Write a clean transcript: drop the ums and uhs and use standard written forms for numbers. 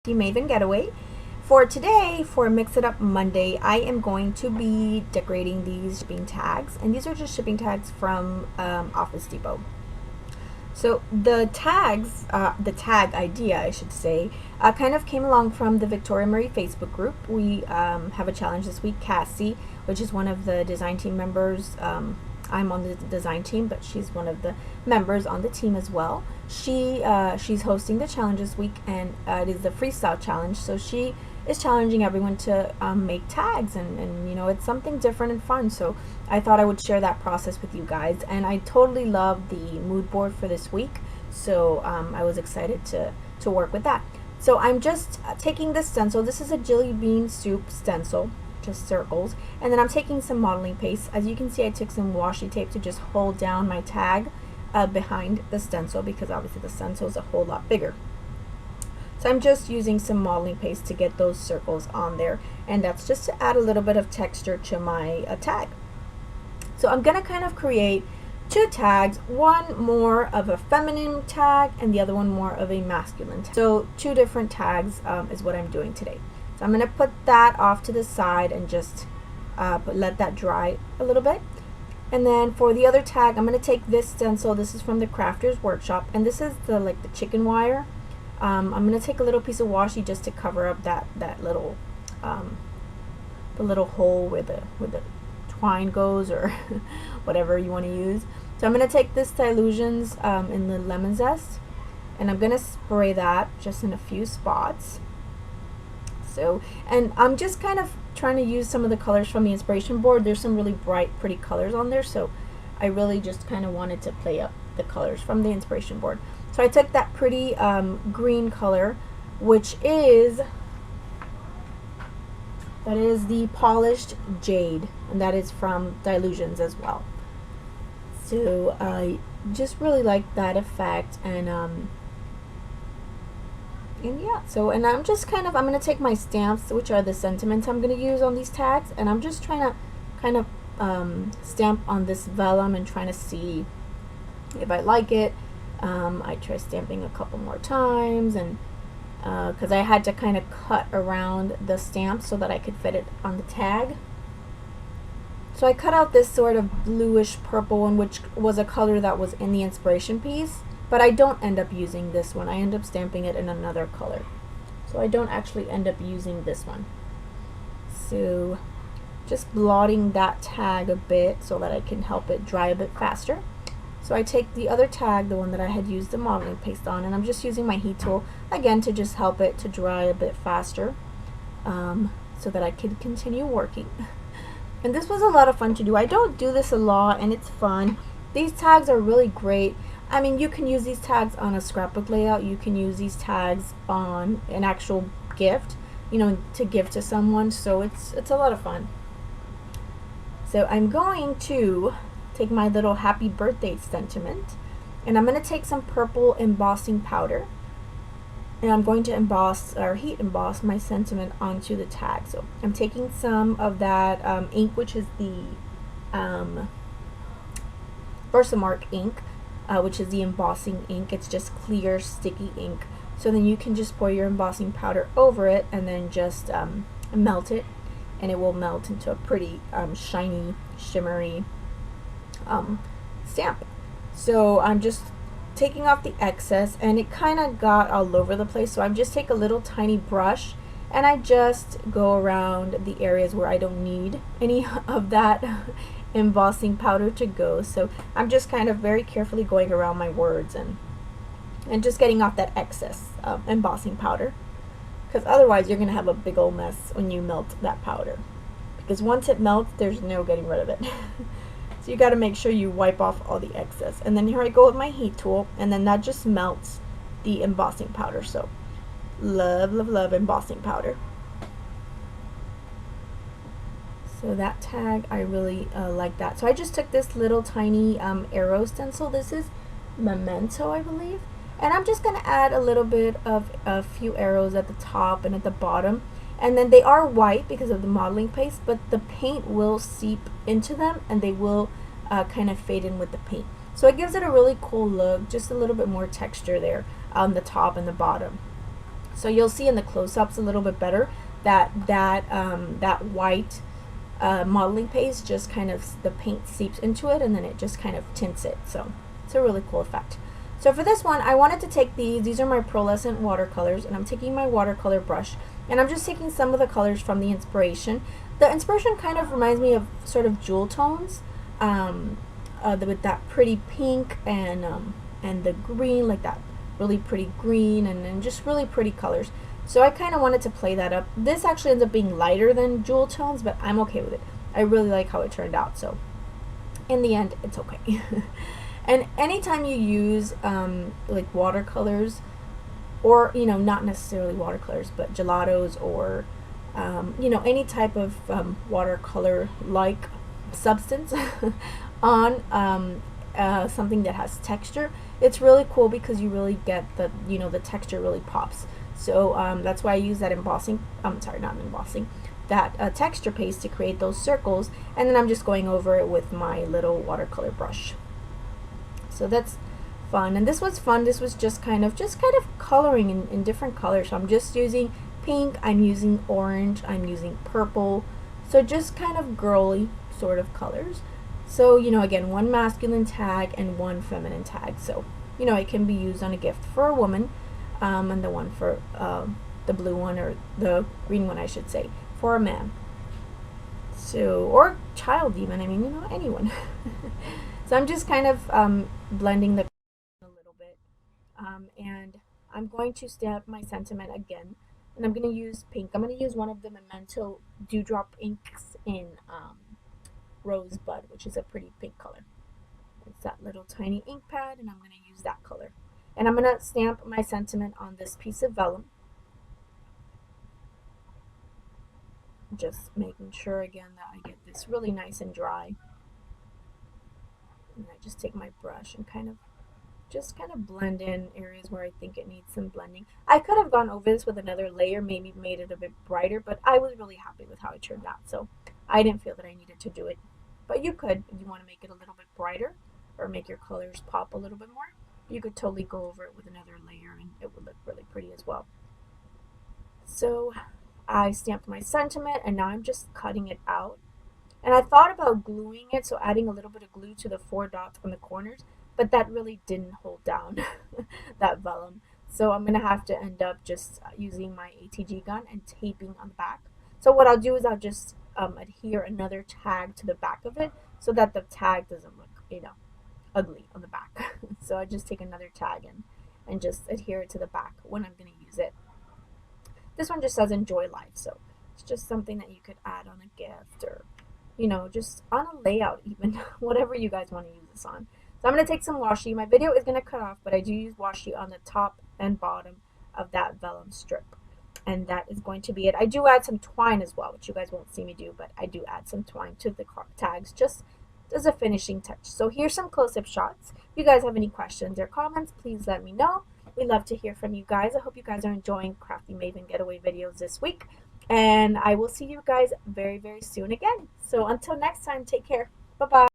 Maven Getaway. For today, for Mix It Up Monday, I am going to be decorating these shipping tags, and these are just shipping tags from Office Depot. So the tags, the tag idea, I should say, kind of came along from the Victoria Murray Facebook group. We have a challenge this week. Cassie, which is one of the design team members, I'm on the design team, but she's one of the members on the team as well. She's hosting the challenge this week, and it is the freestyle challenge. So she is challenging everyone to make tags, and you know, it's something different and fun. So I thought I would share that process with you guys, and I totally love the mood board for this week. So I was excited to work with that. So I'm just taking this stencil. This is a jelly bean soup stencil, just circles, and then I'm taking some modeling paste. As you can see, I took some washi tape to just hold down my tag behind the stencil, because obviously the stencil is a whole lot bigger. So I'm just using some modeling paste to get those circles on there, and that's just to add a little bit of texture to my tag. So I'm gonna kind of create two tags, one more of a feminine tag and the other one more of a masculine tag. So two different tags is what I'm doing today. So I'm going to put that off to the side and just let that dry a little bit. And then for the other tag, I'm going to take this stencil. This is from the Crafters Workshop, and this is the chicken wire. I'm going to take a little piece of washi just to cover up that little the little hole where the twine goes, or whatever you want to use. So I'm going to take this Dilutions in the lemon zest, and I'm going to spray that just in a few spots. So, and I'm just kind of trying to use some of the colors from the inspiration board. There's some really bright, pretty colors on there, so I really just kind of wanted to play up the colors from the inspiration board. So I took that pretty green color, which is the Polished Jade, and that is from Dilutions as well. So I just really like that effect, and yeah, so, and I'm just kind of, I'm going to take my stamps, which are the sentiments I'm going to use on these tags, and I'm just trying to kind of stamp on this vellum and trying to see if I like it. I try stamping a couple more times, and because I had to kind of cut around the stamp so that I could fit it on the tag. So I cut out this sort of bluish purple one, which was a color that was in the inspiration piece, but I don't end up using this one. I end up stamping it in another color. So I don't actually end up using this one. So just blotting that tag a bit so that I can help it dry a bit faster. So I take the other tag, the one that I had used the modeling paste on, and I'm just using my heat tool again to just help it to dry a bit faster, so that I can continue working. And this was a lot of fun to do. I don't do this a lot, and it's fun. These tags are really great. I mean, you can use these tags on a scrapbook layout. You can use these tags on an actual gift, you know, to give to someone. So it's a lot of fun. So I'm going to take my little happy birthday sentiment, and I'm going to take some purple embossing powder, and I'm going to emboss or heat emboss my sentiment onto the tag. So I'm taking some of that ink, which is the Versamark ink, which is the embossing ink. It's just clear, sticky ink. So then you can just pour your embossing powder over it, and then just melt it, and it will melt into a pretty shiny, shimmery stamp. So I'm just taking off the excess, and it kind of got all over the place, so I just take a little tiny brush and I just go around the areas where I don't need any of that embossing powder to go. So I'm just kind of very carefully going around my words and just getting off that excess embossing powder, because otherwise you're gonna have a big old mess when you melt that powder, because once it melts, there's no getting rid of it. So you got to make sure you wipe off all the excess. And then here I go with my heat tool, and then that just melts the embossing powder. So love, love, love embossing powder. So that tag, I really like that. So I just took this little tiny arrow stencil. This is Memento, I believe. And I'm just going to add a little bit of a few arrows at the top and at the bottom. And then they are white because of the modeling paste, but the paint will seep into them, and they will kind of fade in with the paint. So it gives it a really cool look, just a little bit more texture there on the top and the bottom. So you'll see in the close-ups a little bit better that white modeling paste just kind of, the paint seeps into it and then it just kind of tints it. So it's a really cool effect. So for this one, I wanted to take these are my pearlescent watercolors, and I'm taking my watercolor brush and I'm just taking some of the colors from the inspiration. The inspiration kind of reminds me of sort of jewel tones, with that pretty pink and the green, like that really pretty green, and just really pretty colors. So I kind of wanted to play that up. This actually ends up being lighter than jewel tones, but I'm okay with it. I really like how it turned out, so in the end, it's okay. And anytime you use like watercolors, or not necessarily watercolors, but gelatos, or any type of watercolor like substance on something that has texture, it's really cool because you really get the texture really pops. So that's why I use that embossing, not embossing, that texture paste to create those circles, and then I'm just going over it with my little watercolor brush. So that's fun, and this was fun. This was just kind of coloring in different colors. So I'm just using pink, I'm using orange, I'm using purple, so just kind of girly sort of colors. So again, one masculine tag and one feminine tag, so it can be used on a gift for a woman, and the one for the blue one, or the green one I should say, for a man. So, or child even, I mean, anyone. So I'm just kind of blending the a little bit, and I'm going to stamp my sentiment again, and I'm going to use pink. I'm going to use one of the Memento Dewdrop inks in Rosebud, which is a pretty pink color. It's that little tiny ink pad, and I'm going to use that color. And I'm going to stamp my sentiment on this piece of vellum. Just making sure again that I get this really nice and dry. And I just take my brush and kind of blend in areas where I think it needs some blending. I could have gone over this with another layer, maybe made it a bit brighter, but I was really happy with how it turned out, so I didn't feel that I needed to do it. But you could, if you want to make it a little bit brighter or make your colors pop a little bit more, you could totally go over it with another layer and it would look really pretty as well. So I stamped my sentiment, and now I'm just cutting it out. And I thought about gluing it, so adding a little bit of glue to the 4 dots on the corners, but that really didn't hold down that vellum. So I'm going to have to end up just using my ATG gun and taping on the back. So what I'll do is I'll just adhere another tag to the back of it so that the tag doesn't look, ugly on the back. So I just take another tag and just adhere it to the back when I'm going to use it. This one just says enjoy life, so it's just something that you could add on a gift, or just on a layout even, whatever you guys want to use this on. So I'm going to take some washi. My video is going to cut off, but I do use washi on the top and bottom of that vellum strip. And that is going to be it. I do add some twine as well, which you guys won't see me do, but I do add some twine to the tags just as a finishing touch. So here's some close-up shots. If you guys have any questions or comments, please let me know. We love to hear from you guys. I hope you guys are enjoying Crafty Maven getaway videos this week. And I will see you guys very, very soon again. So until next time, take care. Bye-bye.